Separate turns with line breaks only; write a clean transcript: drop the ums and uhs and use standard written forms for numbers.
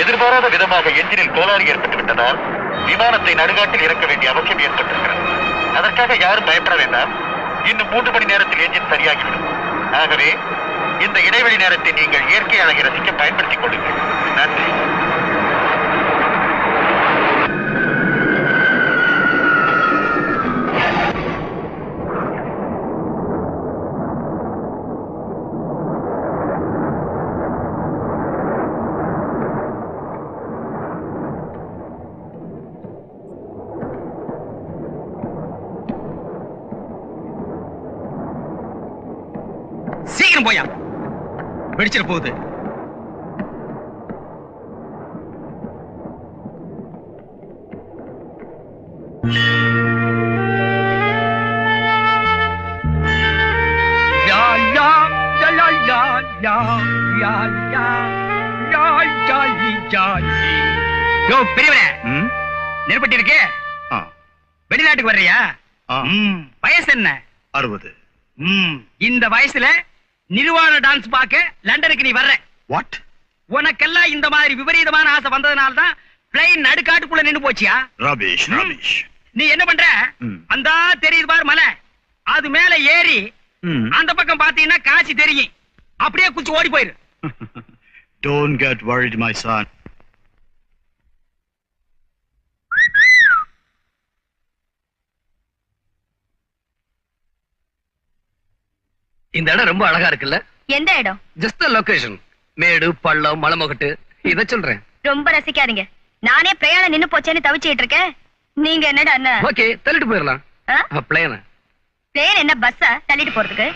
எதிர்பாராத விதமாக என்ஜினில் கோளாறு ஏற்பட்டு விட்டதால் விமானத்தை நடுகாட்டில் இறக்க வேண்டிய அவசியம் ஏற்பட்டிருக்கிறது. அதற்காக யாரும் பயப்பட வேண்டாம். இன்னும் 3 மணி நேரத்தில் என்ஜின் சரியாகிவிடும். ஆகவே இந்த இடைவெளி நேரத்தை நீங்கள் இயற்கை அழகை ரசிக்க பயன்படுத்திக் கொள்ளுங்கள். நன்றி.
சீக்கிரம் போயா, வெடிச்சிட போகுது. நெருப்பட்டி இருக்கே, வெளிநாட்டுக்கு வர்றியா? வயசு என்ன?
60.
இந்த வயசுல நிர்வாண டான்ஸ் பார்க்க லண்டனுக்கு நீ வர்ற?
வாட்?
உனக்கெல்லாம் இந்த மாதிரி விபரீதமான ஆசை வந்ததுனால தான் பிளைன் நடுக்காட்டுக்குள்ள நின்னு போச்சியா?
Rubbish rubbish.
நீ என்ன பண்ற? அந்த தெரியுது பாரு மலை, அது மேல ஏறி அந்த பக்கம் பாத்தீங்கன்னா காட்சி தெரியும். அப்படியே குச்சி ஓடி போயிரு.
Don't get worried, my son.
இந்த இடம் ரொம்ப அழகா இருக்குல்ல?
எந்த இடம்?
Just location. மேடு பள்ளம் மலைமுகட்டு இத சொல்றேன்.
ரொம்ப ரசிக்காதீங்க. நானே பிரயாணம் நின்னு போச்சேன்னு தவிச்சிட்டு இருக்கேன். நீங்க என்னடா?
ஓகே, தள்ளிட்டு போயிடலாம். பிளேன்
பிளேன் என்ன பஸ்ஸா தள்ளிட்டு போறதுக்கு?